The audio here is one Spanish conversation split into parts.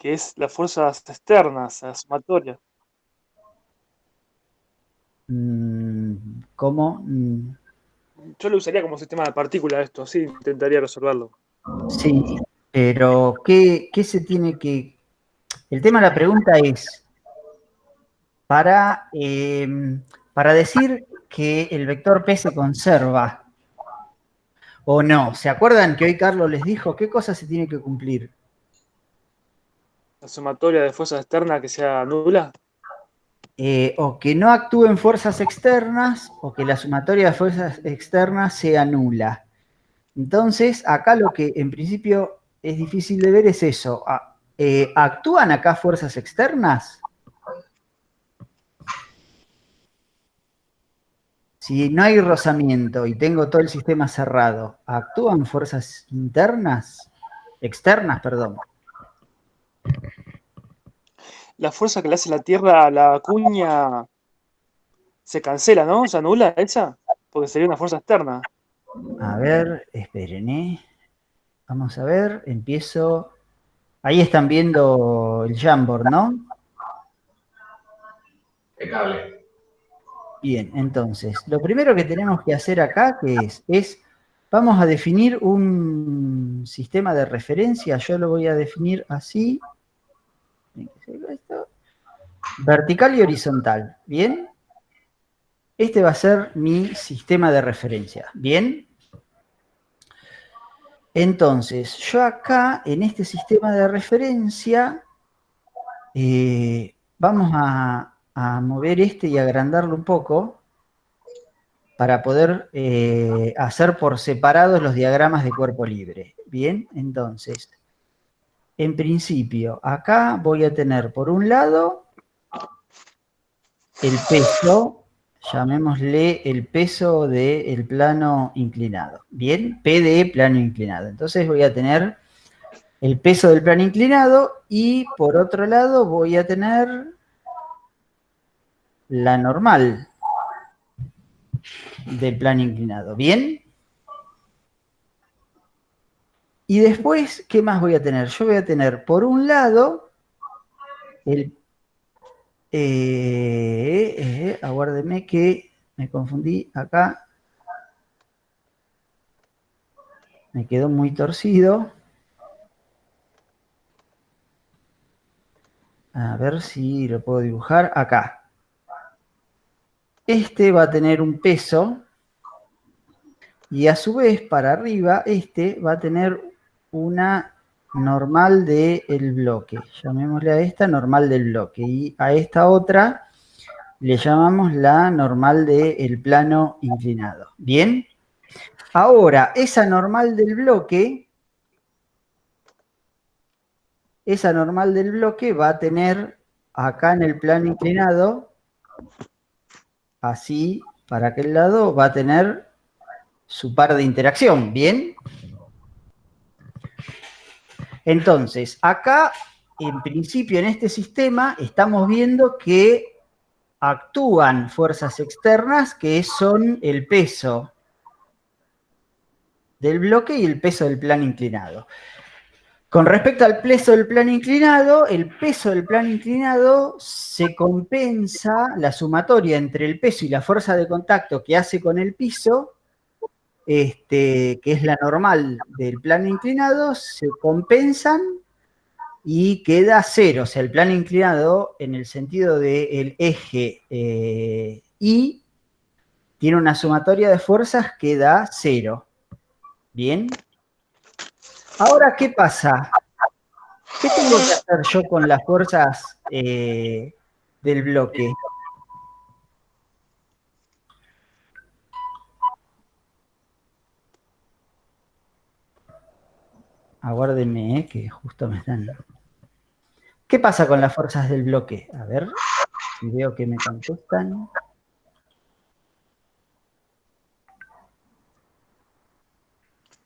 que es las fuerzas externas, las sumatorias. ¿Cómo? Yo lo usaría como sistema de partículas esto, así intentaría resolverlo. Sí, pero ¿qué se tiene que...? El tema de la pregunta es, para decir que el vector P se conserva o no, ¿se acuerdan que hoy Carlos les dijo qué cosa se tiene que cumplir? La sumatoria de fuerzas externas que sea nula. O que no actúen fuerzas externas o que la sumatoria de fuerzas externas sea nula. Entonces, acá lo que en principio es difícil de ver es eso. ¿Actúan acá fuerzas externas? Si no hay rozamiento y tengo todo el sistema cerrado, ¿actúan fuerzas internas? Externas, perdón. La fuerza que le hace la Tierra a la cuña se cancela, ¿no? ¿Se anula esa? Porque sería una fuerza externa. A ver, esperen, ¿eh? Vamos a ver, empiezo. Ahí están viendo el Jamboard, ¿no? Impecable. Bien, entonces, lo primero que tenemos que hacer acá, vamos a definir un sistema de referencia. Yo lo voy a definir así. Vertical y horizontal. ¿Bien? Este va a ser mi sistema de referencia. ¿Bien? Entonces, yo acá, en este sistema de referencia, vamos a mover este y agrandarlo un poco para poder hacer por separados los diagramas de cuerpo libre. Bien, entonces, en principio, acá voy a tener por un lado el peso, llamémosle el peso del plano inclinado. Bien, P de plano inclinado. Entonces voy a tener el peso del plano inclinado y por otro lado voy a tener la normal del plano inclinado. ¿Bien? Y después, ¿qué más voy a tener? Yo voy a tener por un lado el... aguárdeme que me confundí acá. Me quedó muy torcido. A ver si lo puedo dibujar acá. Este va a tener un peso y a su vez para arriba este va a tener una normal del bloque. Llamémosle a esta normal del bloque y a esta otra le llamamos la normal del plano inclinado. ¿Bien? Ahora, esa normal del bloque va a tener acá en el plano inclinado, así para aquel lado, va a tener su par de interacción. ¿Bien? Entonces, acá, en principio, en este sistema, estamos viendo que actúan fuerzas externas que son el peso del bloque y el peso del plano inclinado. Con respecto al peso del plano inclinado, el peso del plano inclinado se compensa la sumatoria entre el peso y la fuerza de contacto que hace con el piso, que es la normal del plano inclinado, se compensan y queda cero. O sea, el plano inclinado en el sentido del eje Y tiene una sumatoria de fuerzas que da cero. ¿Bien? Ahora, ¿qué pasa? ¿Qué tengo que hacer yo con las fuerzas del bloque? Aguárdenme, que justo me están... ¿Qué pasa con las fuerzas del bloque? A ver, si veo que me contestan.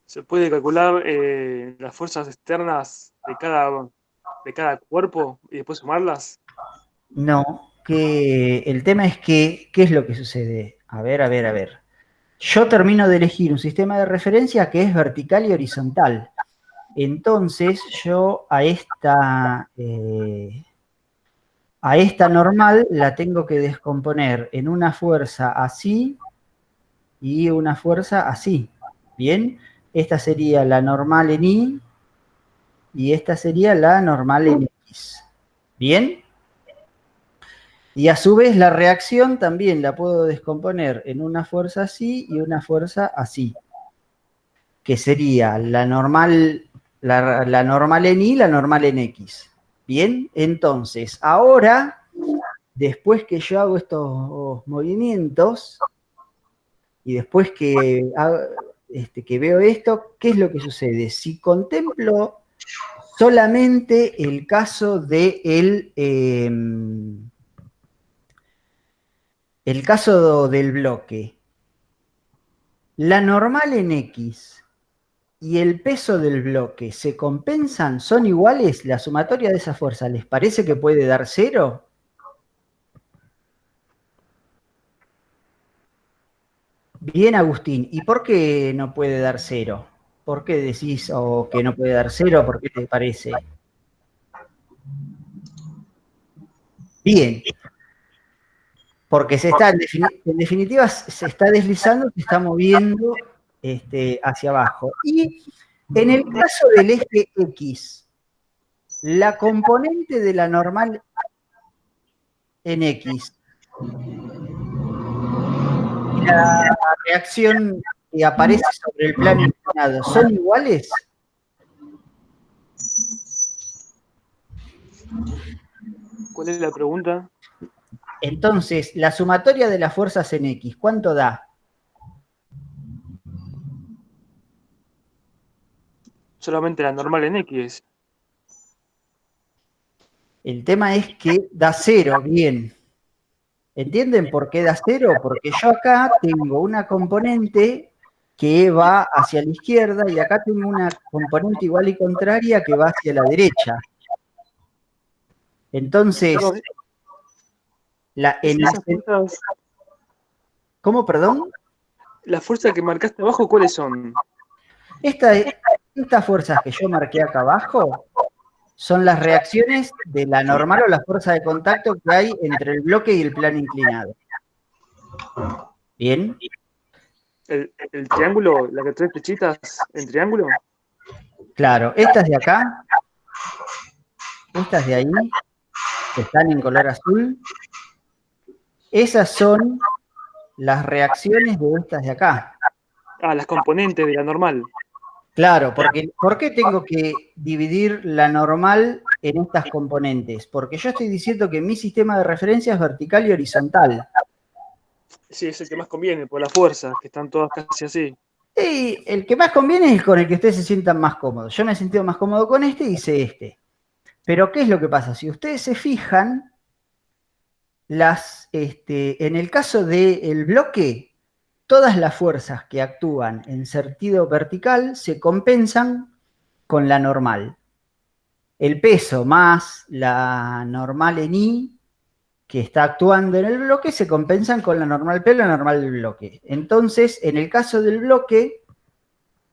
Se puede calcular las fuerzas externas de cada cuerpo y después sumarlas. No, que el tema es que, ¿qué es lo que sucede? A ver, a ver, a ver. Yo termino de elegir un sistema de referencia que es vertical y horizontal. entonces yo a esta normal la tengo que descomponer en una fuerza así y una fuerza así. ¿Bien? Esta sería la normal en Y y esta sería la normal en X. ¿Bien? Y a su vez la reacción también la puedo descomponer en una fuerza así y una fuerza así, que sería la normal en Y, la normal en X. Bien, entonces, ahora, después que yo hago estos movimientos y después que veo esto, ¿qué es lo que sucede? Si contemplo solamente el caso el caso del bloque, la normal en X y el peso del bloque se compensan, son iguales, la sumatoria de esa fuerza, ¿les parece que puede dar cero? Bien, Agustín, ¿y por qué no puede dar cero? ¿Por qué decís que no puede dar cero? ¿Por qué te parece? Bien, porque en definitiva se está deslizando, se está moviendo hacia abajo. Y en el caso del eje X, la componente de la normal en X y la reacción que aparece sobre el plano inclinado, ¿son iguales? ¿Cuál es la pregunta? Entonces, la sumatoria de las fuerzas en X, ¿cuánto da? Solamente la normal en X. El tema es que da cero, bien. ¿Entienden por qué da cero? Porque yo acá tengo una componente que va hacia la izquierda y acá tengo una componente igual y contraria que va hacia la derecha. Entonces, Perdón, en esas fuerzas, ¿cómo, perdón? las fuerzas que marcaste abajo, ¿cuáles son? Estas fuerzas que yo marqué acá abajo son las reacciones de la normal o la fuerza de contacto que hay entre el bloque y el plano inclinado. ¿Bien? ¿El triángulo, la que trae flechitas en triángulo? Claro, estas de acá, estas de ahí, que están en color azul, esas son las reacciones de estas de acá. Ah, las componentes de la normal. Claro, porque ¿por qué tengo que dividir la normal en estas componentes? Porque yo estoy diciendo que mi sistema de referencia es vertical y horizontal. Sí, es el que más conviene, por la fuerza, que están todas casi así. Y el que más conviene es el con el que ustedes se sientan más cómodos. Yo me he sentido más cómodo con este y hice este. Pero ¿qué es lo que pasa? Si ustedes se fijan, en el caso del bloque, todas las fuerzas que actúan en sentido vertical se compensan con la normal. El peso más la normal en Y, que está actuando en el bloque, se compensan con la normal P, la normal del bloque. Entonces, en el caso del bloque,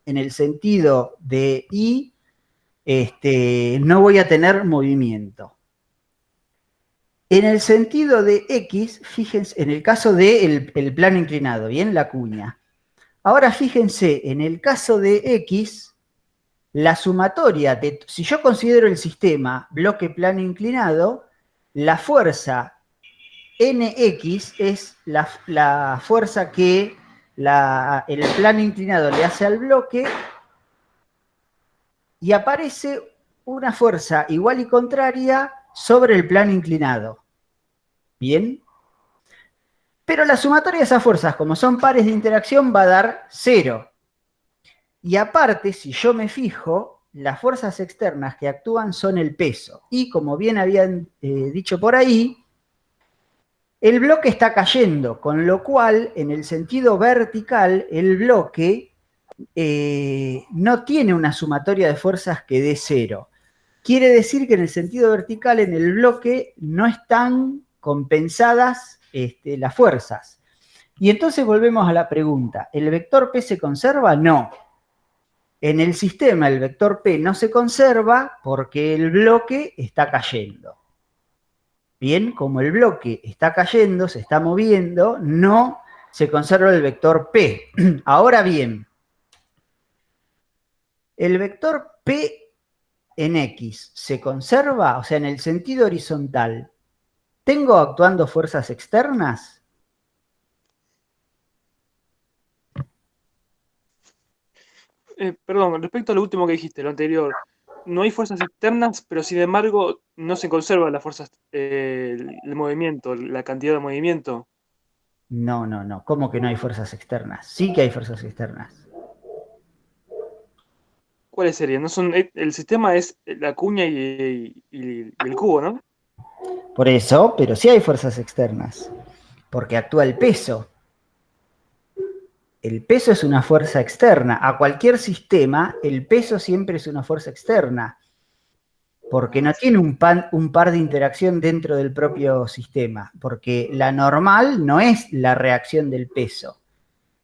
en el sentido de Y, no voy a tener movimiento. En el sentido de X, fíjense, en el caso del plano inclinado, ¿bien? La cuña. Ahora fíjense, en el caso de X, la sumatoria de, si yo considero el sistema bloque plano inclinado, la fuerza NX es la fuerza que el plano inclinado le hace al bloque y aparece una fuerza igual y contraria sobre el plano inclinado. ¿Bien? Pero la sumatoria de esas fuerzas, como son pares de interacción, va a dar 0. Y aparte, si yo me fijo, las fuerzas externas que actúan son el peso. Y como bien habían dicho por ahí, el bloque está cayendo, con lo cual, en el sentido vertical, el bloque no tiene una sumatoria de fuerzas que dé 0. Quiere decir que en el sentido vertical, en el bloque, no están compensadas las fuerzas. Y entonces volvemos a la pregunta, ¿el vector P se conserva? No. En el sistema el vector P no se conserva porque el bloque está cayendo. Bien, como el bloque está cayendo, se está moviendo, no se conserva el vector P. Ahora bien, el vector P en X se conserva, o sea, en el sentido horizontal. ¿Tengo actuando fuerzas externas? Perdón, respecto a lo último que dijiste, lo anterior, no hay fuerzas externas, pero sin embargo no se conserva las fuerzas, el movimiento, la cantidad de movimiento. No, no, no. ¿Cómo que no hay fuerzas externas? Sí que hay fuerzas externas. ¿Cuáles serían? No son, el sistema es la cuña y el cubo, ¿no? Por eso, pero sí hay fuerzas externas, porque actúa el peso. El peso es una fuerza externa. A cualquier sistema, el peso siempre es una fuerza externa, porque no tiene un par de interacción dentro del propio sistema, porque la normal no es la reacción del peso.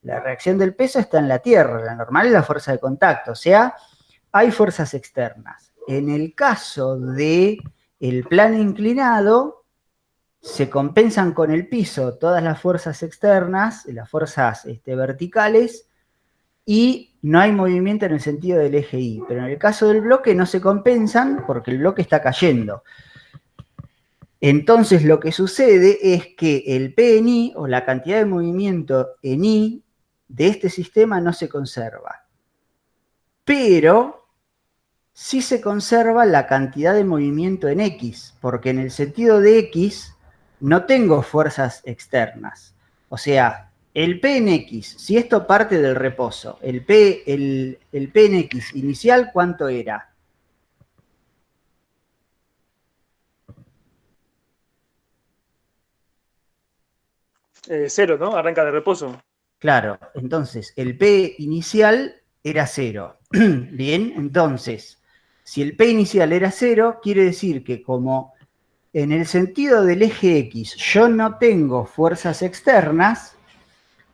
La reacción del peso está en la Tierra, la normal es la fuerza de contacto, o sea, hay fuerzas externas. En el caso de el plano inclinado, se compensan con el piso todas las fuerzas externas, las fuerzas verticales, y no hay movimiento en el sentido del eje Y. Pero en el caso del bloque no se compensan porque el bloque está cayendo. Entonces lo que sucede es que el P en I, o la cantidad de movimiento en I, de este sistema no se conserva. Pero sí se conserva la cantidad de movimiento en X, porque en el sentido de X no tengo fuerzas externas. O sea, el P en X, si esto parte del reposo, el P en X inicial, ¿cuánto era? Cero, ¿no? Arranca de reposo. Claro, entonces el P inicial era 0. Bien, entonces, si el P inicial era 0, quiere decir que como en el sentido del eje X yo no tengo fuerzas externas,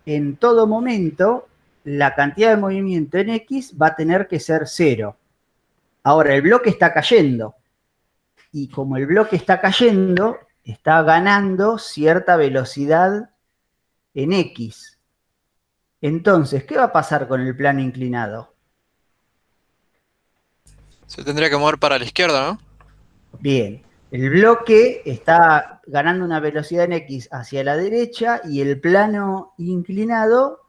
en todo momento la cantidad de movimiento en X va a tener que ser 0. Ahora, el bloque está cayendo, y como el bloque está cayendo, está ganando cierta velocidad en X. Entonces, ¿qué va a pasar con el plano inclinado? Se tendría que mover para la izquierda, ¿no? Bien, el bloque está ganando una velocidad en X hacia la derecha y el plano inclinado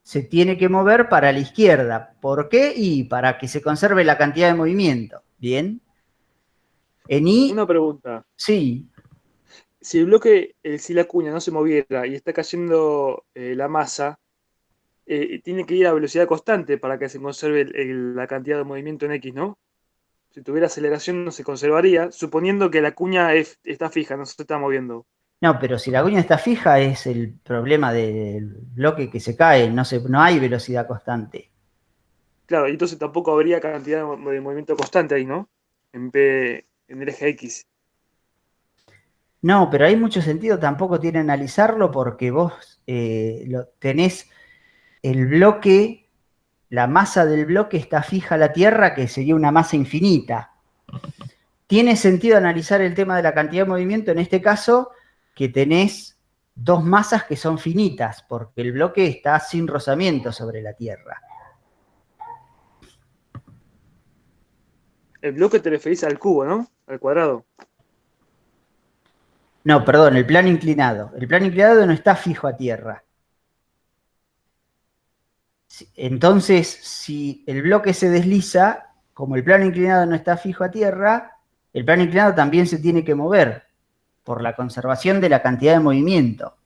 se tiene que mover para la izquierda. ¿Por qué? Y para que se conserve la cantidad de movimiento. Bien. En I, Una pregunta. sí, Si el bloque, si la cuña no se moviera y está cayendo la masa, tiene que ir a velocidad constante para que se conserve la cantidad de movimiento en X, ¿no? Si tuviera aceleración no se conservaría, suponiendo que la cuña está fija, no se está moviendo. no, pero si la cuña está fija es el problema del bloque que se cae, no hay velocidad constante. Claro, y entonces tampoco habría cantidad de movimiento constante ahí, ¿no? En el eje X. No, pero hay mucho sentido, tampoco tiene analizarlo porque vos tenés el bloque, la masa del bloque está fija a la Tierra, que sería una masa infinita. Tiene sentido analizar el tema de la cantidad de movimiento en este caso, que tenés dos masas que son finitas, porque el bloque está sin rozamiento sobre la Tierra. El bloque te referís al cubo, ¿no? Al cuadrado. No, perdón, el plano inclinado. El plano inclinado no está fijo a Tierra. Entonces, si el bloque se desliza, como el plano inclinado no está fijo a Tierra, el plano inclinado también se tiene que mover por la conservación de la cantidad de movimiento.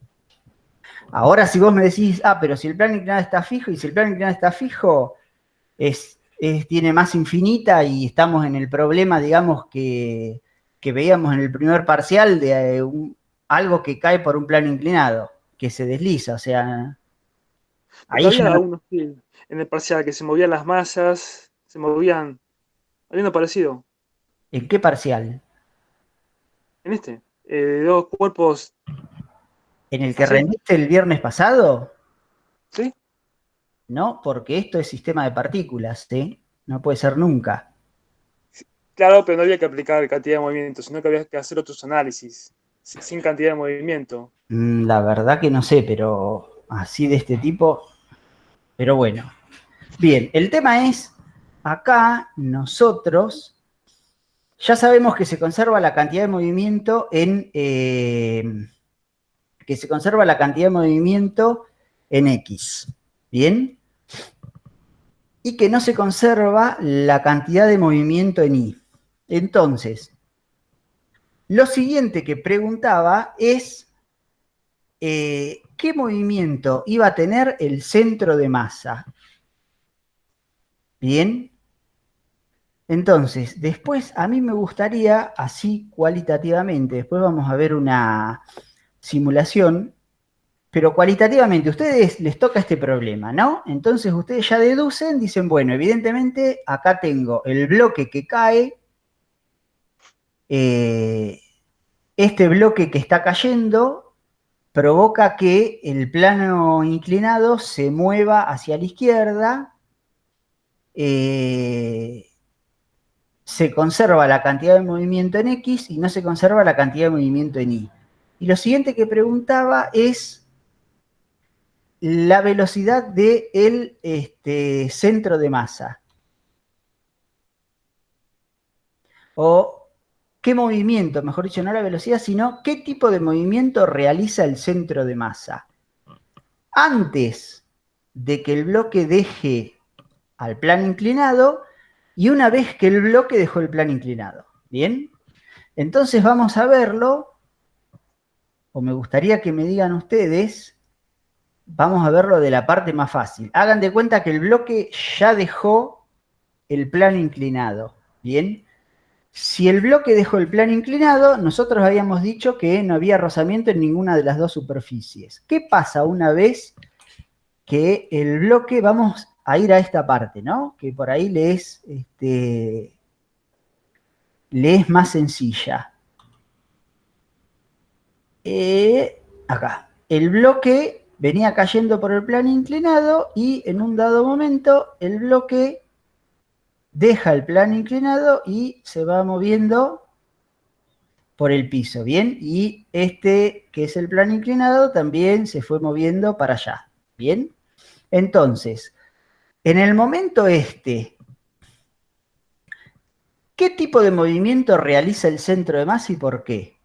Ahora, si vos me decís, pero si el plano inclinado está fijo, y si el plano inclinado está fijo, tiene masa infinita y estamos en el problema, digamos, que veíamos en el primer parcial de algo que cae por un plano inclinado, que se desliza, o sea, Porque ahí ya había no. unos sí, en el parcial que se movían las masas, se movían. Había uno parecido. ¿En qué parcial? En este. Dos cuerpos ¿En el que así. rendiste el viernes pasado? ¿Sí? ¿no? Porque esto es sistema de partículas, ¿sí? No puede ser nunca. Claro, pero no había que aplicar cantidad de movimiento, sino que había que hacer otros análisis, sin cantidad de movimiento. La verdad que no sé, pero así de este tipo. Pero bueno. Bien, el tema es, acá nosotros ya sabemos que se conserva la cantidad de movimiento en X. ¿Bien? Y que no se conserva la cantidad de movimiento en Y. Entonces, lo siguiente que preguntaba es ¿qué movimiento iba a tener el centro de masa? Bien. Entonces, después a mí me gustaría, así cualitativamente, después vamos a ver una simulación, pero cualitativamente, a ustedes les toca este problema, ¿no? Entonces ustedes ya deducen, dicen, bueno, evidentemente acá tengo el bloque que cae, este bloque que está cayendo provoca que el plano inclinado se mueva hacia la izquierda, se conserva la cantidad de movimiento en X y no se conserva la cantidad de movimiento en Y. Y lo siguiente que preguntaba es la velocidad del centro de masa. O qué movimiento, mejor dicho, no la velocidad, sino qué tipo de movimiento realiza el centro de masa. Antes de que el bloque deje al plano inclinado y una vez que el bloque dejó el plano inclinado. ¿Bien? Entonces vamos a verlo, o me gustaría que me digan ustedes, vamos a verlo de la parte más fácil. Hagan de cuenta que el bloque ya dejó el plano inclinado. ¿Bien? Si el bloque dejó el plano inclinado, nosotros habíamos dicho que no había rozamiento en ninguna de las dos superficies. ¿Qué pasa una vez que el bloque, vamos a ir a esta parte, ¿no? Que por ahí le es más sencilla. Acá. El bloque venía cayendo por el plano inclinado y en un dado momento el bloque deja el plano inclinado y se va moviendo por el piso, ¿bien? Y este, que es el plano inclinado, también se fue moviendo para allá, ¿bien? Entonces, en el momento ¿qué tipo de movimiento realiza el centro de masa y por qué?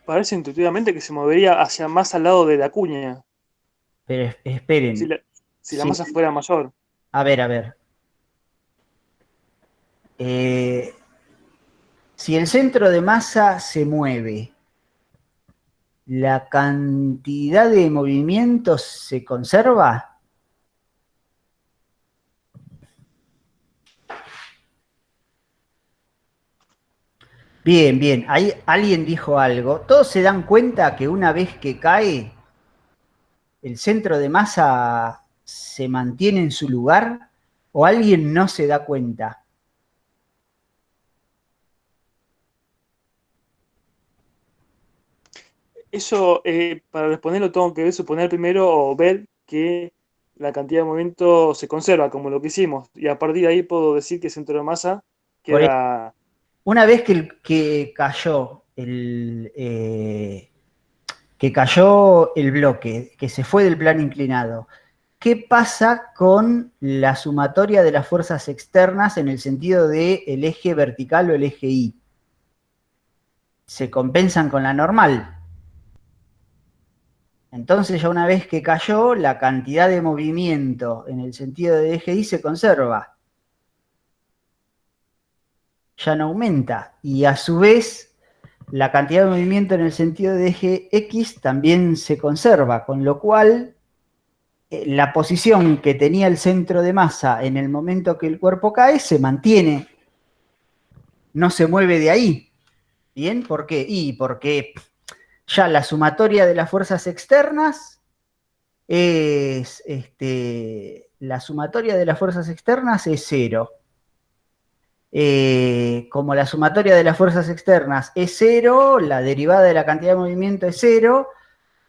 Parece intuitivamente que se movería hacia más al lado de la cuña, Pero si esperen, la, si la sí, masa fuera mayor. a ver, a ver. Eh, si el centro de masa se mueve, ¿la cantidad de movimientos se conserva? Bien, bien, ahí alguien dijo algo. Todos se dan cuenta que una vez que cae, el centro de masa se mantiene en su lugar, o alguien no se da cuenta. Eso, para responderlo, tengo que suponer primero o ver que la cantidad de movimiento se conserva, como lo que hicimos, y a partir de ahí puedo decir que el centro de masa Por eso, queda. una vez que cayó el bloque, que se fue del plano inclinado, ¿qué pasa con la sumatoria de las fuerzas externas en el sentido del eje vertical o el eje Y? Se compensan con la normal. Entonces ya una vez que cayó, la cantidad de movimiento en el sentido del eje Y se conserva. Ya no aumenta. Y a su vez, la cantidad de movimiento en el sentido de eje X también se conserva, con lo cual la posición que tenía el centro de masa en el momento que el cuerpo cae se mantiene, no se mueve de ahí. ¿Bien? ¿Por qué? Y porque ya la sumatoria de las fuerzas externas la sumatoria de las fuerzas externas es cero. Como la sumatoria de las fuerzas externas es cero, la derivada de la cantidad de movimiento es cero,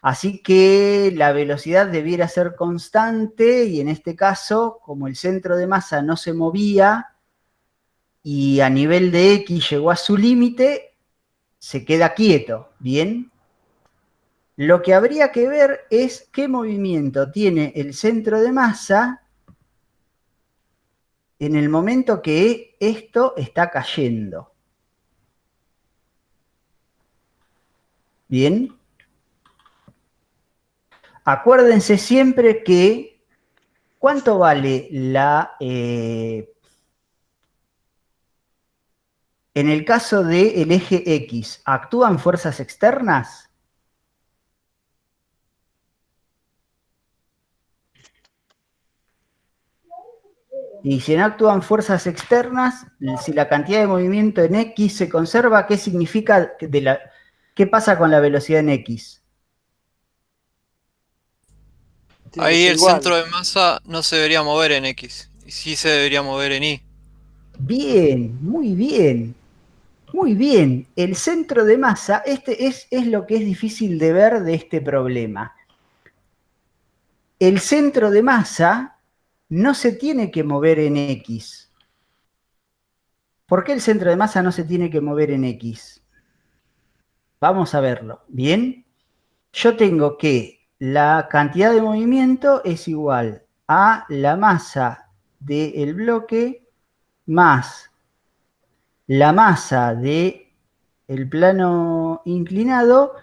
así que la velocidad debiera ser constante y en este caso, como el centro de masa no se movía y a nivel de X llegó a su límite, se queda quieto, ¿bien? Lo que habría que ver es qué movimiento tiene el centro de masa en el momento que esto está cayendo. ¿Bien? Acuérdense siempre que ¿cuánto vale en el caso del eje X, ¿actúan fuerzas externas? Y si no actúan fuerzas externas, si la cantidad de movimiento en X se conserva, ¿qué significa qué pasa con la velocidad en X? Tiene que Ahí ser el centro igual. de masa no se debería mover en X. Y sí se debería mover en Y. Bien, muy bien. Muy bien, el centro de masa, es lo que es difícil de ver de este problema. El centro de masa no se tiene que mover en X. ¿Por qué el centro de masa no se tiene que mover en X? Vamos a verlo. Bien, yo tengo que la cantidad de movimiento es igual a la masa del bloque más la masa del plano inclinado.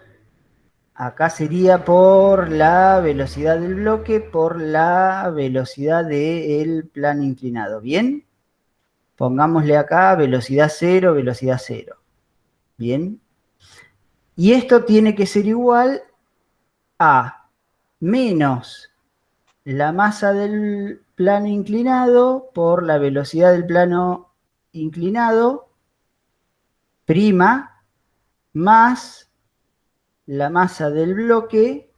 Acá sería por la velocidad del bloque, por la velocidad del plano inclinado. ¿Bien? Pongámosle acá velocidad cero, velocidad cero. ¿Bien? Y esto tiene que ser igual a menos la masa del plano inclinado por la velocidad del plano inclinado, prima, más la masa del bloque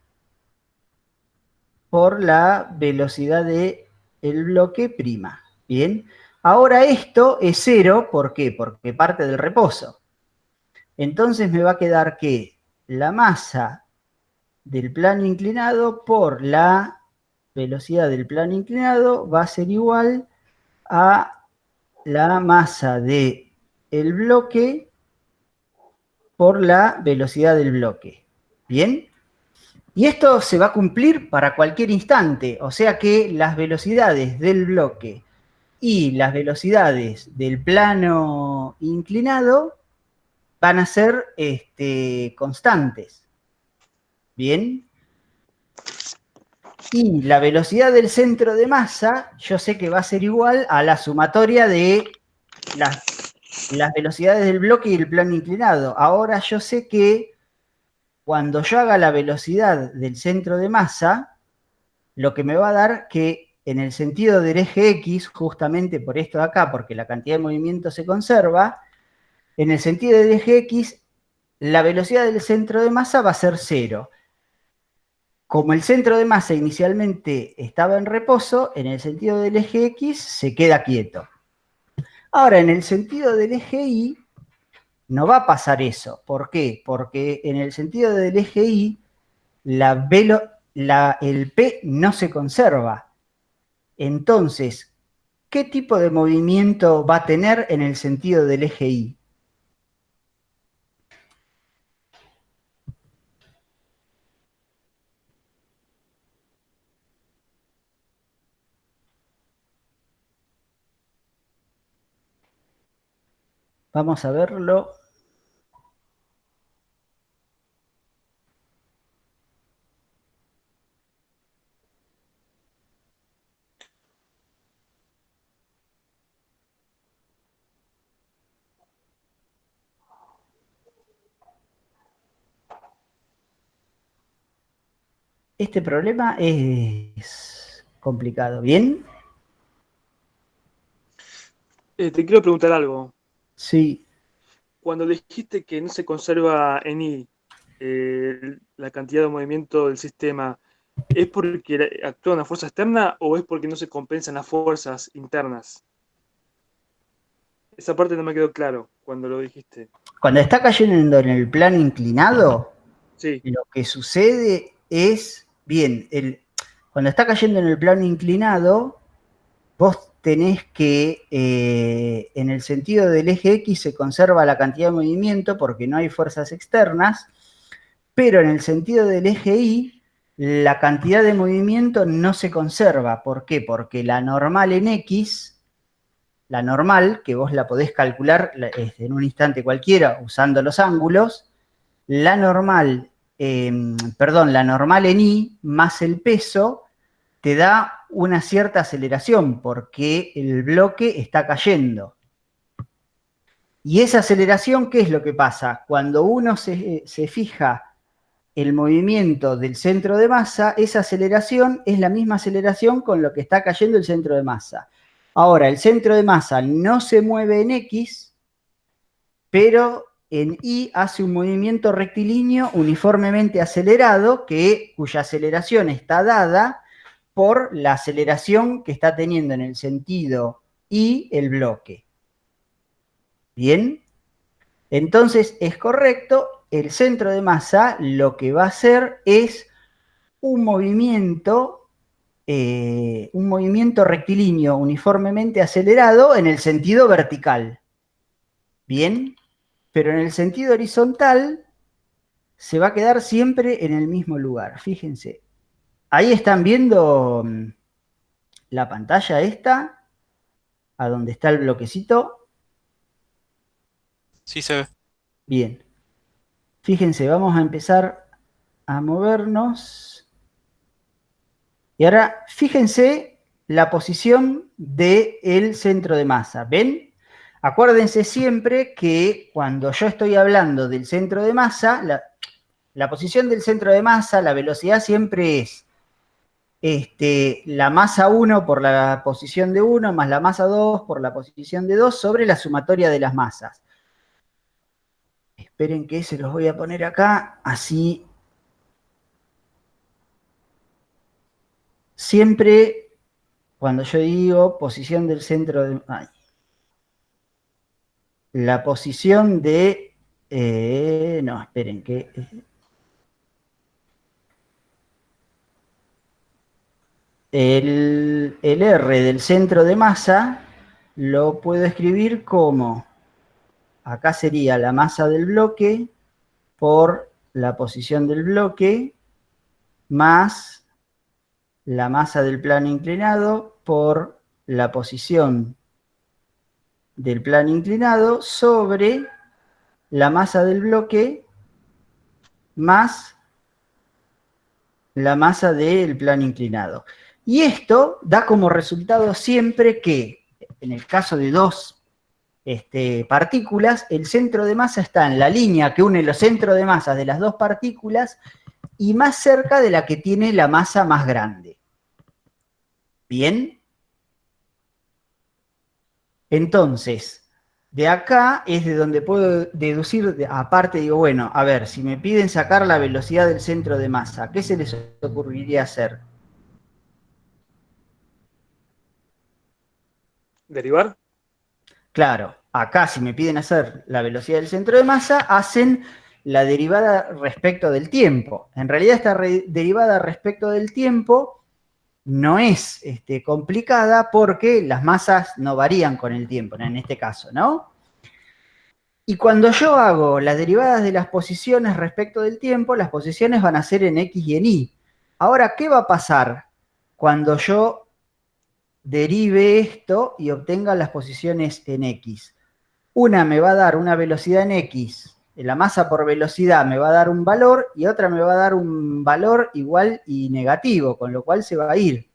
por la velocidad del bloque prima. Bien, ahora esto es cero, ¿por qué? Porque parte del reposo. Entonces me va a quedar que la masa del plano inclinado por la velocidad del plano inclinado va a ser igual a la masa del bloque por la velocidad del bloque. ¿Bien? Y esto se va a cumplir para cualquier instante, o sea que las velocidades del bloque y las velocidades del plano inclinado van a ser constantes. Bien. Y la velocidad del centro de masa, yo sé que va a ser igual a la sumatoria de las velocidades del bloque y el plano inclinado. Ahora yo sé que cuando yo haga la velocidad del centro de masa, lo que me va a dar que en el sentido del eje X, justamente por esto de acá, porque la cantidad de movimiento se conserva, en el sentido del eje X, la velocidad del centro de masa va a ser cero. Como el centro de masa inicialmente estaba en reposo, en el sentido del eje X se queda quieto. Ahora, en el sentido del eje Y, no va a pasar eso. ¿Por qué? Porque en el sentido del eje Y, el P no se conserva. Entonces, ¿qué tipo de movimiento va a tener en el sentido del eje Y? Vamos a verlo. Este problema es complicado. ¿Bien? Te quiero preguntar algo. Sí. Cuando dijiste que no se conserva en I la cantidad de movimiento del sistema, ¿es porque actúa una fuerza externa o es porque no se compensan las fuerzas internas? Esa parte no me quedó claro cuando lo dijiste. Cuando está cayendo en el plano inclinado, Sí, lo que sucede es, bien, cuando está cayendo en el plano inclinado, vos tenés que, en el sentido del eje X se conserva la cantidad de movimiento porque no hay fuerzas externas, pero en el sentido del eje Y, la cantidad de movimiento no se conserva. ¿Por qué? Porque la normal en X, la normal, que vos la podés calcular en un instante cualquiera usando los ángulos, la normal, la normal en Y más el peso te da una cierta aceleración porque el bloque está cayendo. Y esa aceleración, ¿qué es lo que pasa? Cuando uno se fija el movimiento del centro de masa, esa aceleración es la misma aceleración con lo que está cayendo el centro de masa. Ahora, el centro de masa no se mueve en X, pero en Y hace un movimiento rectilíneo uniformemente acelerado, cuya aceleración está dada por la aceleración que está teniendo en el sentido Y el bloque. ¿Bien? Entonces es correcto, el centro de masa lo que va a hacer es un movimiento rectilíneo uniformemente acelerado en el sentido vertical. ¿Bien? Pero en el sentido horizontal se va a quedar siempre en el mismo lugar. Fíjense. Ahí están viendo la pantalla esta, a donde está el bloquecito. Sí se ve. Bien. Fíjense, vamos a empezar a movernos. Y ahora, fíjense la posición del centro de masa. ¿Ven? Acuérdense siempre que cuando yo estoy hablando del centro de masa, la posición del centro de masa, la velocidad siempre es la masa 1 por la posición de 1 más la masa 2 por la posición de 2 sobre la sumatoria de las masas. Esperen que se los voy a poner acá, así. Siempre cuando yo digo posición del centro de... la posición de... no, esperen que... el R del centro de masa lo puedo escribir como... Acá sería la masa del bloque por la posición del bloque más la masa del plano inclinado por la posición del plano inclinado sobre la masa del bloque más la masa del plano inclinado. Y esto da como resultado siempre que, en el caso de dos partículas, el centro de masa está en la línea que une los centros de masa de las dos partículas y más cerca de la que tiene la masa más grande. ¿Bien? Entonces, de acá es de donde puedo deducir, aparte digo, bueno, a ver, si me piden sacar la velocidad del centro de masa, ¿qué se les ocurriría hacer? ¿derivar? Claro, acá si me piden hacer la velocidad del centro de masa, hacen la derivada respecto del tiempo. En realidad esta derivada respecto del tiempo no es complicada porque las masas no varían con el tiempo, en este caso, ¿no? Y cuando yo hago las derivadas de las posiciones respecto del tiempo, las posiciones van a ser en X y en Y. Ahora, ¿qué va a pasar cuando yo derive esto y obtenga las posiciones en X? Una me va a dar una velocidad en X, la masa por velocidad me va a dar un valor y otra me va a dar un valor igual y negativo, con lo cual se va a ir.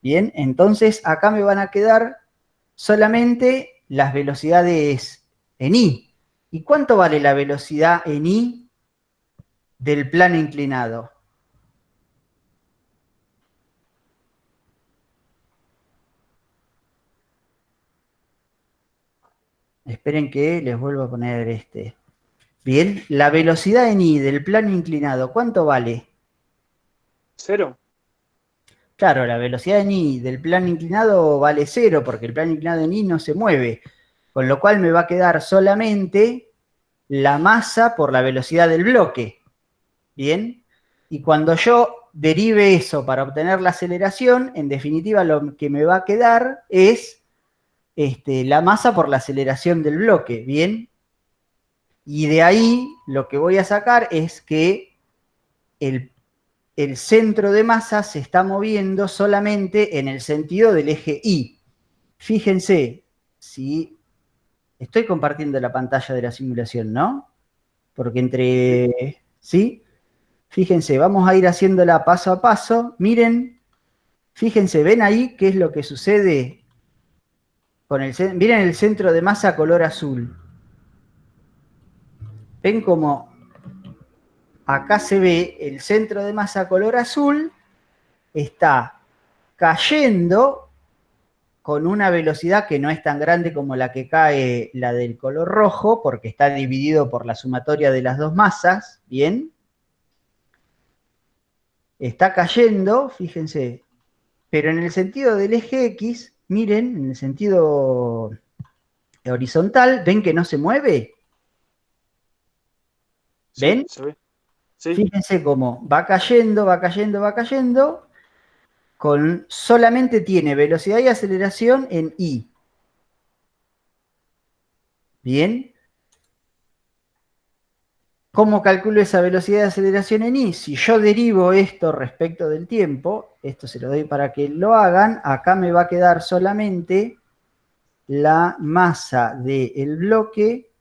Bien, entonces acá me van a quedar solamente las velocidades en Y. ¿Y cuánto vale la velocidad en Y del plano inclinado? Esperen que les vuelvo a poner Bien, la velocidad en Y del plano inclinado, ¿cuánto vale? ¿Cero? Claro, la velocidad en Y del plano inclinado vale 0 porque el plano inclinado en Y no se mueve. Con lo cual me va a quedar solamente la masa por la velocidad del bloque. ¿Bien? Y cuando yo derive eso para obtener la aceleración, en definitiva lo que me va a quedar es la masa por la aceleración del bloque. ¿Bien? Y de ahí lo que voy a sacar es que el centro de masa se está moviendo solamente en el sentido del eje Y. Fíjense, si estoy compartiendo la pantalla de la simulación, ¿no? Porque entre... ¿Sí? Fíjense, vamos a ir haciéndola paso a paso. Miren, fíjense, ¿ven ahí qué es lo que sucede con miren el centro de masa color azul? ¿Ven cómo acá se ve el centro de masa color azul? Está cayendo con una velocidad que no es tan grande como la que cae la del color rojo, porque está dividido por la sumatoria de las dos masas, ¿bien? Está cayendo, fíjense, pero en el sentido del eje X, miren, en el sentido horizontal, ¿ven que no se mueve? Sí, ¿Ven? se ve. Sí, Fíjense cómo va cayendo, va cayendo, va cayendo, solamente tiene velocidad y aceleración en I. ¿Bien? ¿Cómo calculo esa velocidad de aceleración en I? Si yo derivo esto respecto del tiempo, esto se lo doy para que lo hagan, acá me va a quedar solamente la masa del bloque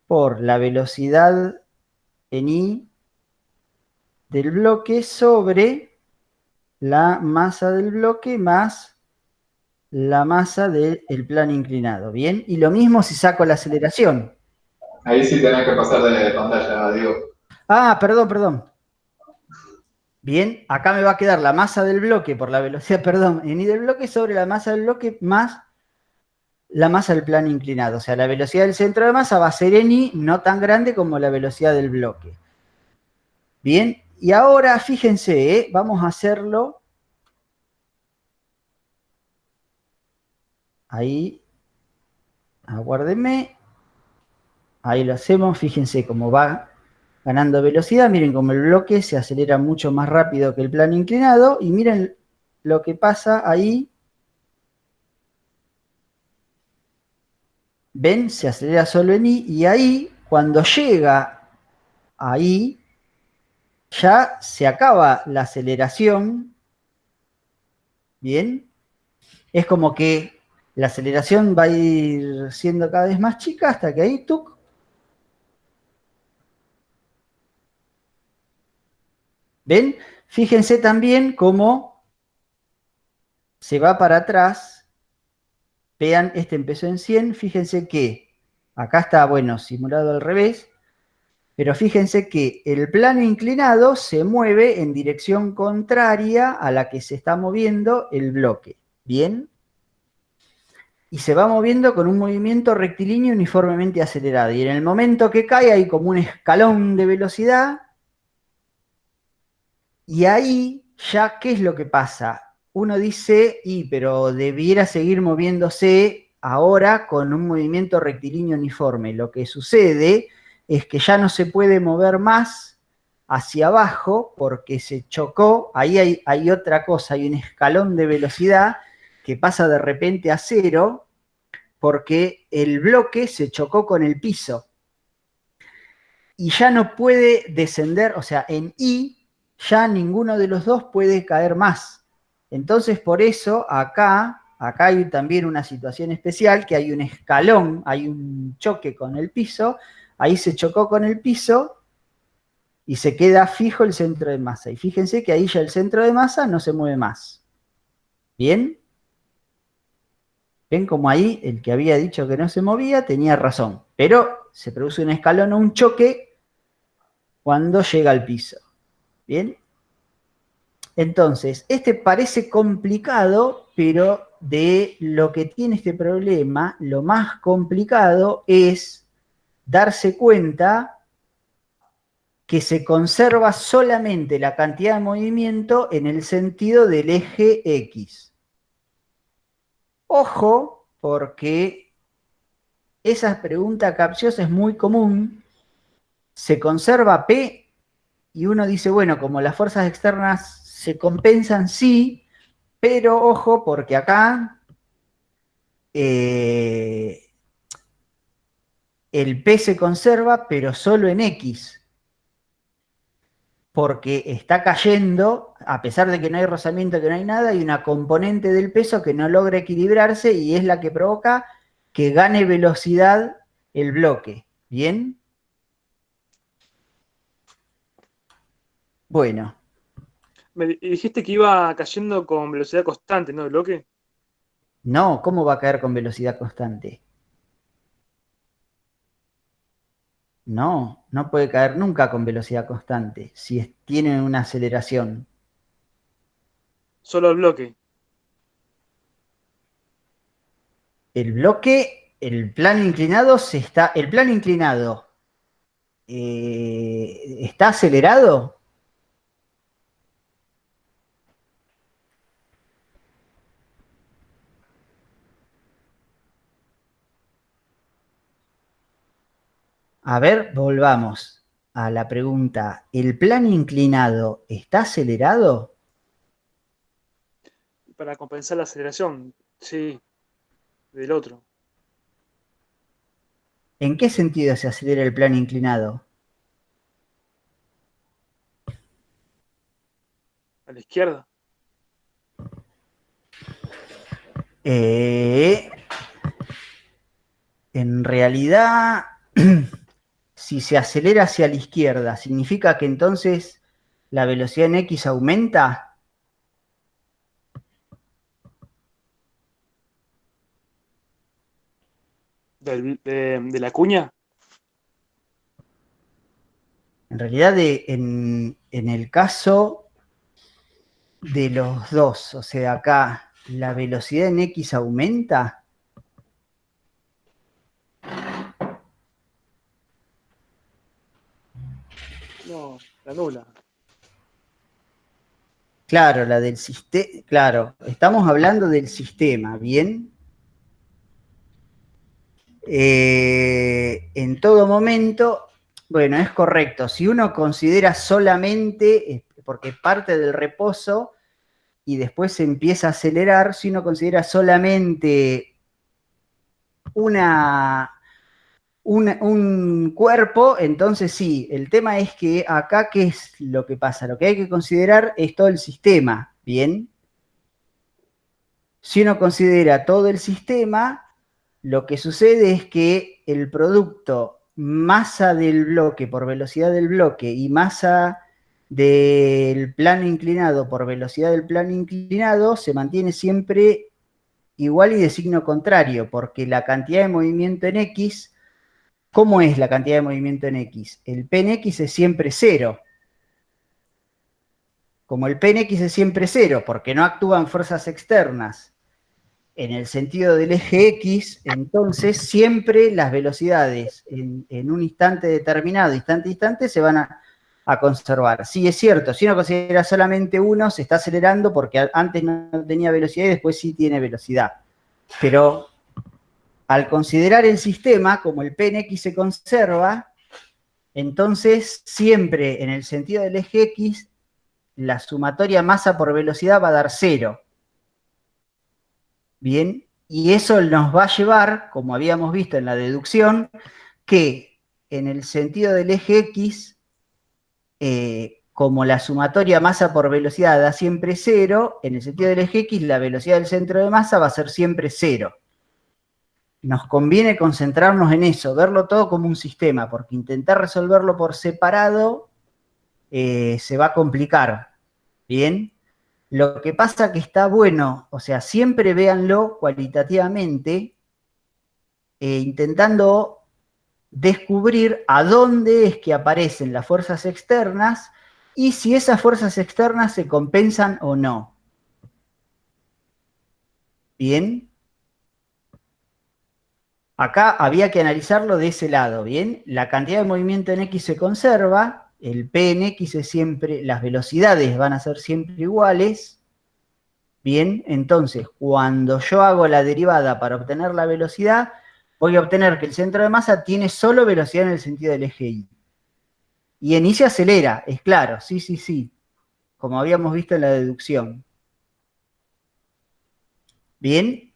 por la velocidad en I del bloque sobre la masa del bloque más la masa del plano inclinado. ¿Bien? Y lo mismo si saco la aceleración. Ahí sí tenés que pasar de pantalla, Diego. Ah, perdón, perdón. Bien, acá me va a quedar la masa del bloque por la velocidad, perdón, en I del bloque sobre la masa del bloque más la masa del plano inclinado. O sea, la velocidad del centro de masa va a ser en I no tan grande como la velocidad del bloque. Bien, y ahora fíjense, vamos a hacerlo. Ahí, aguárdenme. Ahí lo hacemos, fíjense cómo va ganando velocidad. Miren cómo el bloque se acelera mucho más rápido que el plano inclinado. Y miren lo que pasa ahí. ¿Ven? Se acelera solo en I. Y ahí, cuando llega ahí, ya se acaba la aceleración. ¿Bien? Es como que la aceleración va a ir siendo cada vez más chica hasta que ahí, ¡tuc! ¿Ven? Fíjense también cómo se va para atrás. Vean, este empezó en 100. Fíjense que acá está, bueno, simulado al revés. Pero fíjense que el plano inclinado se mueve en dirección contraria a la que se está moviendo el bloque. ¿Bien? Y se va moviendo con un movimiento rectilíneo uniformemente acelerado. Y en el momento que cae hay como un escalón de velocidad. Y ahí ya, ¿qué es lo que pasa? Uno dice, pero debiera seguir moviéndose ahora con un movimiento rectilíneo uniforme. Lo que sucede es que ya no se puede mover más hacia abajo porque se chocó. Ahí hay otra cosa, hay un escalón de velocidad que pasa de repente a cero porque el bloque se chocó con el piso. Y ya no puede descender, o sea, en I ya ninguno de los dos puede caer más. Entonces, por eso, acá hay también una situación especial, que hay un escalón, hay un choque con el piso, ahí se chocó con el piso y se queda fijo el centro de masa. Y fíjense que ahí ya el centro de masa no se mueve más. ¿Bien? ¿Ven como ahí el que había dicho que no se movía tenía razón? Pero se produce un escalón o un choque cuando llega al piso. ¿Bien? Entonces, este parece complicado, pero de lo que tiene este problema, lo más complicado es darse cuenta que se conserva solamente la cantidad de movimiento en el sentido del eje X. Ojo, porque Esa pregunta capciosa es muy común. Se conserva P y uno dice, bueno, como las fuerzas externas se compensan, sí, pero ojo, porque acá el P se conserva, pero solo en X, porque está cayendo, a pesar de que no hay rozamiento, que no hay nada, hay una componente del peso que no logra equilibrarse y es la que provoca que gane velocidad el bloque. ¿Bien? Bueno, Me dijiste que iba cayendo con velocidad constante, ¿no? El bloque. no, ¿cómo va a caer con velocidad constante? No, no puede caer nunca con velocidad constante si tiene una aceleración. Solo el bloque. El bloque, el plano inclinado el plano inclinado está acelerado. A ver, volvamos a la pregunta. ¿El plano inclinado está acelerado? Para compensar la aceleración. Sí, del otro. ¿En qué sentido se acelera el plano inclinado? A la izquierda. En realidad, si se acelera hacia la izquierda, ¿significa que entonces la velocidad en X aumenta? De la cuña. En realidad, en el caso de los dos, o sea, acá, ¿la velocidad en X aumenta? No, la nula. Claro, la del sistema, claro, estamos hablando del sistema, ¿bien? En todo momento, bueno, es correcto. Si uno considera solamente, porque parte del reposo y después se empieza a acelerar, si uno considera solamente un cuerpo, entonces sí, el tema es que acá, ¿qué es lo que pasa? Lo que hay que considerar es todo el sistema, ¿bien? Si uno considera todo el sistema, lo que sucede es que el producto masa del bloque por velocidad del bloque y masa del plano inclinado por velocidad del plano inclinado se mantiene siempre igual y de signo contrario, porque la cantidad de movimiento en X, ¿cómo es la cantidad de movimiento en X? El P en X es siempre cero. Como el P en X es siempre cero, porque no actúan fuerzas externas en el sentido del eje X, entonces siempre las velocidades en un instante determinado, instante, se van a conservar. Sí, es cierto, si uno considera solamente uno, se está acelerando porque antes no tenía velocidad y después sí tiene velocidad. Pero al considerar el sistema, como el P en X se conserva, entonces siempre en el sentido del eje X, la sumatoria masa por velocidad va a dar cero. Bien, y eso nos va a llevar, como habíamos visto en la deducción, que en el sentido del eje X, como la sumatoria masa por velocidad da siempre cero, en el sentido del eje X la velocidad del centro de masa va a ser siempre cero. Nos conviene concentrarnos en eso, verlo todo como un sistema, porque intentar resolverlo por separado se va a complicar. Bien. Lo que pasa que está bueno, o sea, siempre véanlo cualitativamente, intentando descubrir a dónde es que aparecen las fuerzas externas y si esas fuerzas externas se compensan o no. ¿Bien? Acá había que analizarlo de ese lado, ¿bien? La cantidad de movimiento en X se conserva, el P en X es siempre, las velocidades van a ser siempre iguales. Bien, entonces, cuando yo hago la derivada para obtener la velocidad, voy a obtener que el centro de masa tiene solo velocidad en el sentido del eje Y. Y en Y se acelera, es claro, sí, sí, sí, como habíamos visto en la deducción. Bien.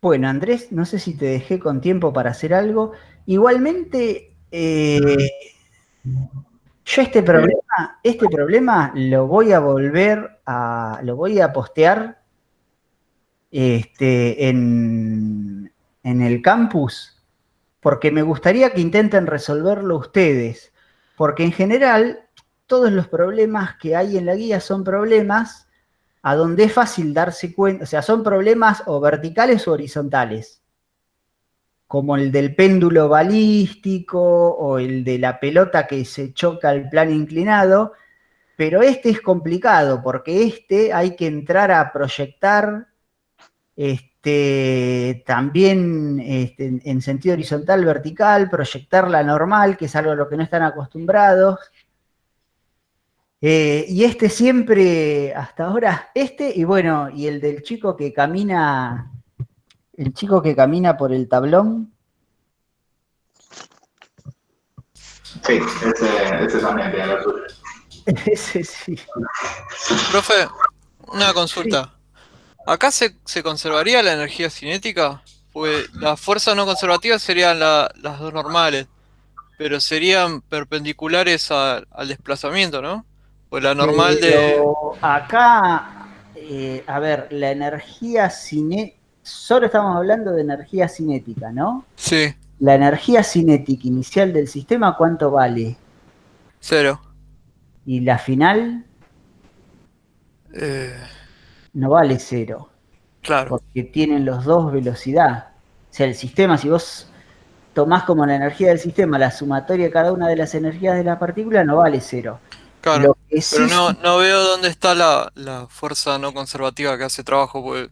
Bueno, Andrés, no sé si te dejé con tiempo para hacer algo. Igualmente, yo este problema lo voy a lo voy a postear en el campus, porque me gustaría que intenten resolverlo ustedes, porque en general todos los problemas que hay en la guía son problemas a donde es fácil darse cuenta, o sea, son problemas o verticales o horizontales, como el del péndulo balístico o el de la pelota que se choca al plano inclinado, pero este es complicado porque hay que entrar a proyectar también en sentido horizontal, vertical, proyectar la normal, que es algo a lo que no están acostumbrados. Y siempre, hasta ahora, y bueno, y el del chico que camina, el chico que camina por el tablón. Sí, ese también tiene la suya. Ese sí. Profe, una Sí. consulta. ¿Acá se conservaría la energía cinética? Pues las fuerzas no conservativas serían las dos normales, pero serían perpendiculares al desplazamiento, ¿no? Pues la normal de... Pero acá, a ver, la energía cinética, solo estamos hablando de energía cinética, ¿no? Sí, La energía cinética inicial del sistema, ¿cuánto vale? 0. Y la final Eh, no vale 0, claro, porque tienen los dos velocidad. O sea, el sistema, si vos tomás como la energía del sistema la sumatoria de cada una de las energías de la partícula, no vale 0. claro. Lo que Pero sí, no veo dónde está la fuerza no conservativa que hace trabajo, porque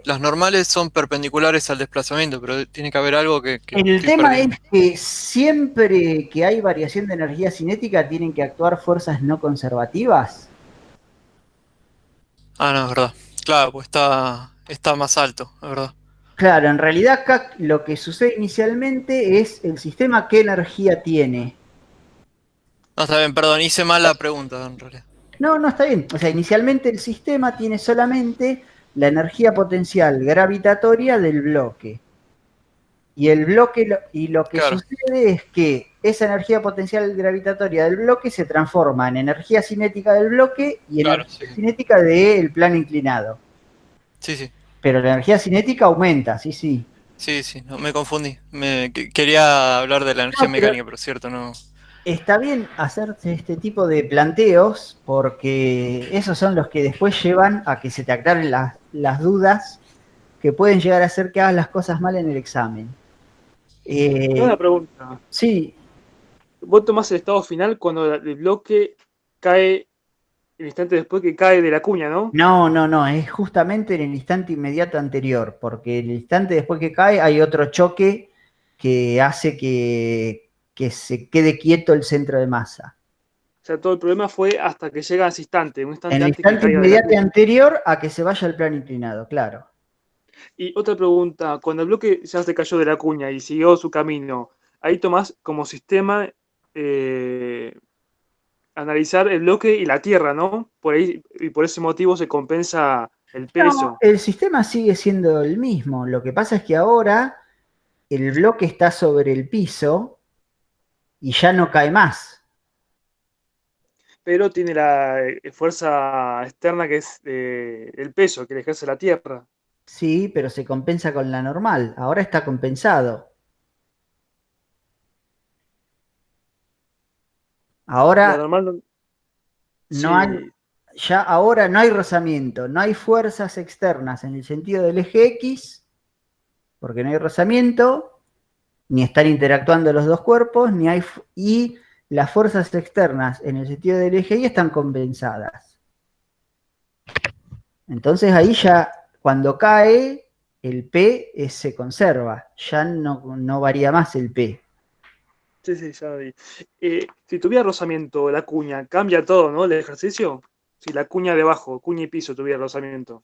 las normales son perpendiculares al desplazamiento, pero tiene que haber algo que el estoy tema es perdiendo. que siempre que hay variación de energía cinética tienen que actuar fuerzas no conservativas. Ah, no, es verdad. Claro, pues está más alto, es verdad. Claro, en realidad acá lo que sucede inicialmente es el sistema qué energía tiene. No, está bien, perdón, hice mal la pregunta en realidad. No, no está bien. O sea, inicialmente el sistema tiene solamente la energía potencial gravitatoria del bloque. Y el bloque y lo que Claro, sucede es que esa energía potencial gravitatoria del bloque se transforma en energía cinética del bloque y claro, energía sí, sí. cinética del plano inclinado. Sí, sí, Pero la energía cinética aumenta, sí, sí. sí, sí, no, me confundí. Quería hablar de la energía No, pero mecánica, pero es cierto, no. está bien hacerse este tipo de planteos porque esos son los que después llevan a que se te aclaren las dudas que pueden llegar a hacer que hagas las cosas mal en el examen. Tengo una pregunta. Sí, ¿Vos tomás el estado final cuando el bloque cae el instante después que cae de la cuña, no? no, no, no, es justamente en el instante inmediato anterior, porque el instante después que cae hay otro choque que hace que se quede quieto el centro de masa. O sea, todo el problema fue hasta que llega ese instante, un En instante el antes que instante caiga de la inmediato cuña. anterior a que se vaya al plano inclinado, claro. Y otra pregunta, cuando el bloque ya se cayó de la cuña y siguió su camino, ahí tomás como sistema eh, analizar el bloque y la Tierra, ¿no? Por ahí, y por ese motivo se compensa el No, peso. el sistema sigue siendo el mismo. Lo que pasa es que ahora el bloque está sobre el piso y ya no cae más. Pero tiene la fuerza externa que es el peso que le ejerce la Tierra. Sí, pero se compensa con la normal. Ahora está compensado. La Ahora normal, no hay, sí, ya ahora no hay rozamiento, no hay fuerzas externas en el sentido del eje X, porque no hay rozamiento, ni están interactuando los dos cuerpos, y las fuerzas externas en el sentido del eje Y están compensadas. Entonces ahí ya cuando cae, el P se conserva, ya no varía más el P. sí, sí, ya vi. Si tuviera rozamiento la cuña, cambia todo, ¿no? El ejercicio. Si la cuña debajo, cuña y piso tuviera rozamiento.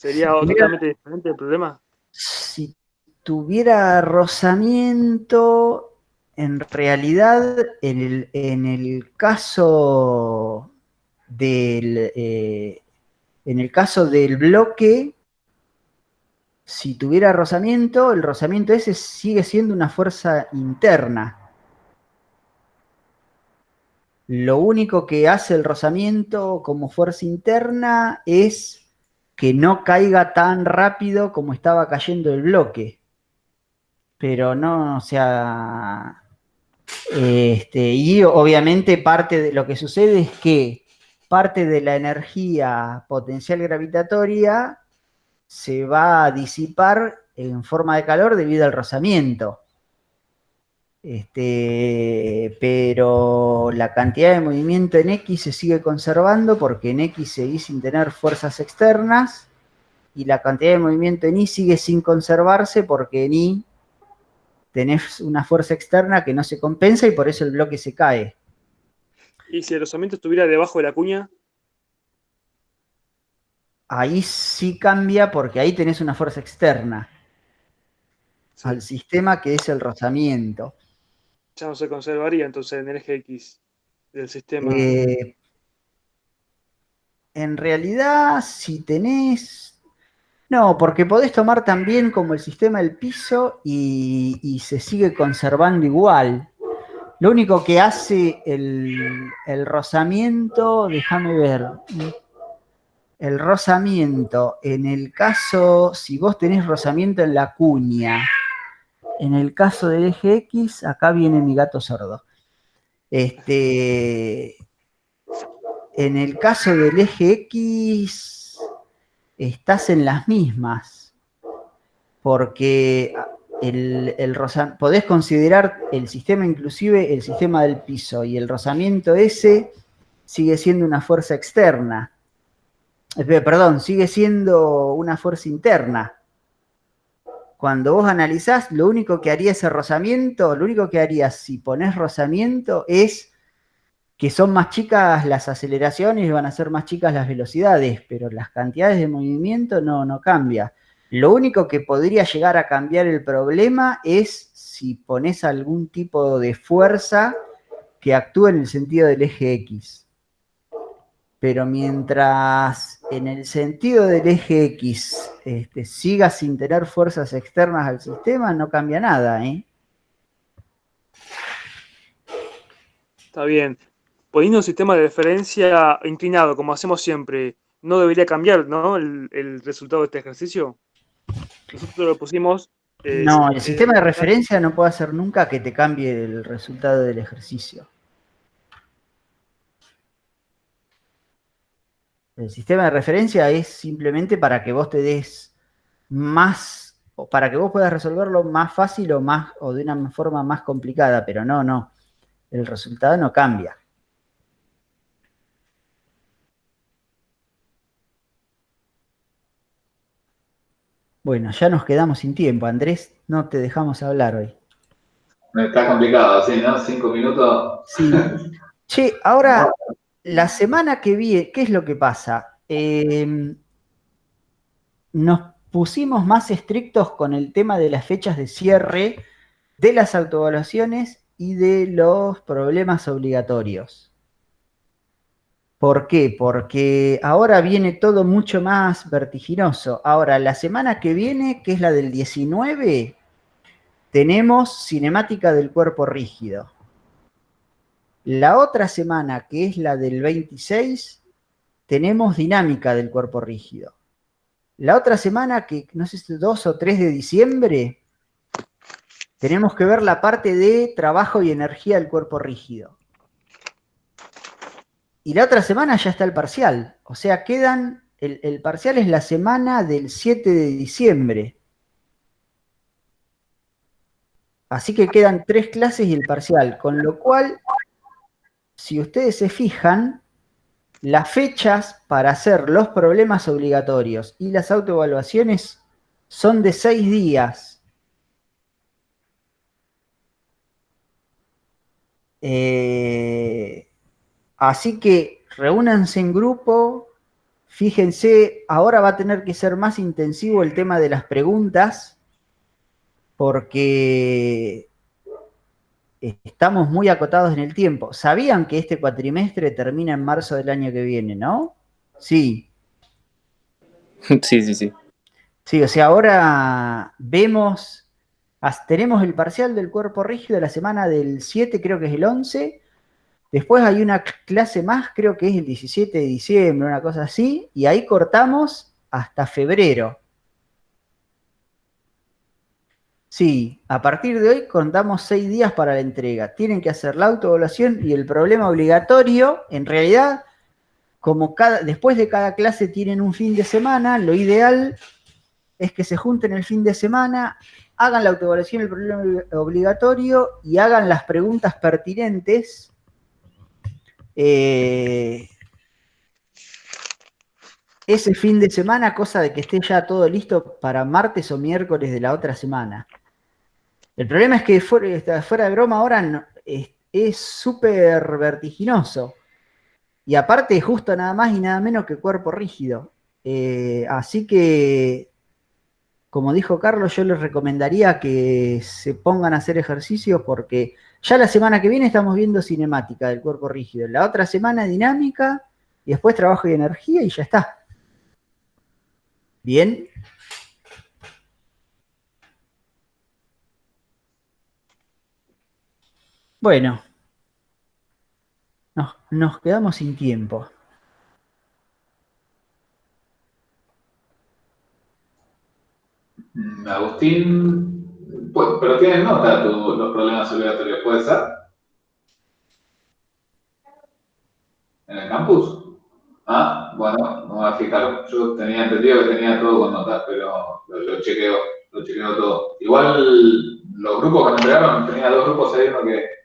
¿Sería totalmente diferente el problema? Si tuviera rozamiento, en realidad, en el caso del bloque, si tuviera rozamiento, el rozamiento ese sigue siendo una fuerza interna. Lo único que hace el rozamiento como fuerza interna es que no caiga tan rápido como estaba cayendo el bloque. Pero no, o sea, y obviamente parte de lo que sucede es que parte de la energía potencial gravitatoria se va a disipar en forma de calor debido al rozamiento. Pero la cantidad de movimiento en X se sigue conservando porque en X seguí sin tener fuerzas externas y la cantidad de movimiento en Y sigue sin conservarse porque en Y tenés una fuerza externa que no se compensa y por eso el bloque se cae. Y si el rozamiento estuviera debajo de la cuña, Ahí sí cambia porque ahí tenés una fuerza externa sí, al sistema que es el rozamiento. ya no se conservaría entonces en el eje X del sistema. Eh, en realidad, si tenés... No, porque podés tomar también como el sistema del piso y se sigue conservando igual. Lo único que hace el rozamiento, déjame ver, el rozamiento, en el caso, si vos tenés rozamiento en la cuña, en el caso del eje X, acá viene mi gato sordo. En el caso del eje X, estás en las mismas, porque podés considerar el sistema, inclusive el sistema del piso, y el rozamiento ese sigue siendo una fuerza externa. Perdón, sigue siendo una fuerza interna. Cuando vos analizás, lo único que haría ese rozamiento, lo único que harías si ponés rozamiento es que son más chicas las aceleraciones y van a ser más chicas las velocidades, pero las cantidades de movimiento no cambia. Lo único que podría llegar a cambiar el problema es si pones algún tipo de fuerza que actúe en el sentido del eje X. Pero mientras en el sentido del eje X siga sin tener fuerzas externas al sistema, no cambia nada, ¿eh? Está bien. Poniendo un sistema de referencia inclinado, como hacemos siempre, no debería cambiar, ¿no? El resultado de este ejercicio. Nosotros lo pusimos. No, el sistema de referencia no puede hacer nunca que te cambie el resultado del ejercicio. El sistema de referencia es simplemente para que vos te des más, o para que vos puedas resolverlo más fácil o de una forma más complicada, pero no. El resultado no cambia. Bueno, ya nos quedamos sin tiempo, Andrés, no te dejamos hablar hoy. Está complicado, sí, ¿no? 5 minutos. Sí. Che, ahora, la semana que viene, ¿qué es lo que pasa? Nos pusimos más estrictos con el tema de las fechas de cierre, de las autoevaluaciones y de los problemas obligatorios. ¿Por qué? Porque ahora viene todo mucho más vertiginoso. Ahora, la semana que viene, que es la del 19, tenemos cinemática del cuerpo rígido. La otra semana, que es la del 26, tenemos dinámica del cuerpo rígido. La otra semana, que no sé si 2 o 3 de diciembre, tenemos que ver la parte de trabajo y energía del cuerpo rígido. Y la otra semana ya está el parcial. O sea, el parcial es la semana del 7 de diciembre. Así que quedan 3 clases y el parcial. Con lo cual, si ustedes se fijan, las fechas para hacer los problemas obligatorios y las autoevaluaciones son de 6 días. Así que reúnanse en grupo, Fíjense, ahora va a tener que ser más intensivo el tema de las preguntas, porque estamos muy acotados en el tiempo. ¿Sabían que este cuatrimestre termina en marzo del año que viene, no? Sí. Sí, sí, sí. Sí, o sea, ahora tenemos el parcial del cuerpo rígido la semana del 7, creo que es el 11. Después hay una clase más, creo que es el 17 de diciembre, una cosa así, y ahí cortamos hasta febrero. Sí, a partir de hoy contamos 6 días para la entrega. Tienen que hacer la autoevaluación y el problema obligatorio, en realidad, como después de cada clase tienen un fin de semana, lo ideal es que se junten el fin de semana, hagan la autoevaluación del problema obligatorio y hagan las preguntas pertinentes. Ese fin de semana, cosa de que esté ya todo listo para martes o miércoles de la otra semana. El problema es que fuera de broma ahora es súper vertiginoso. Y aparte justo nada más y nada menos que cuerpo rígido. Así que, como dijo Carlos, yo les recomendaría que se pongan a hacer ejercicios porque ya la semana que viene estamos viendo cinemática del cuerpo rígido. La otra semana dinámica y después trabajo y energía y ya está. Bien. Bueno, nos quedamos sin tiempo. Agustín, pues, pero tienen nota los problemas obligatorios, ¿puede ser? ¿En el campus? Ah, bueno, no voy a fijar. Yo tenía entendido que tenía todo con notas, pero lo chequeo todo. Igual los grupos que me entregaron, tenía 2 grupos ahí, uno que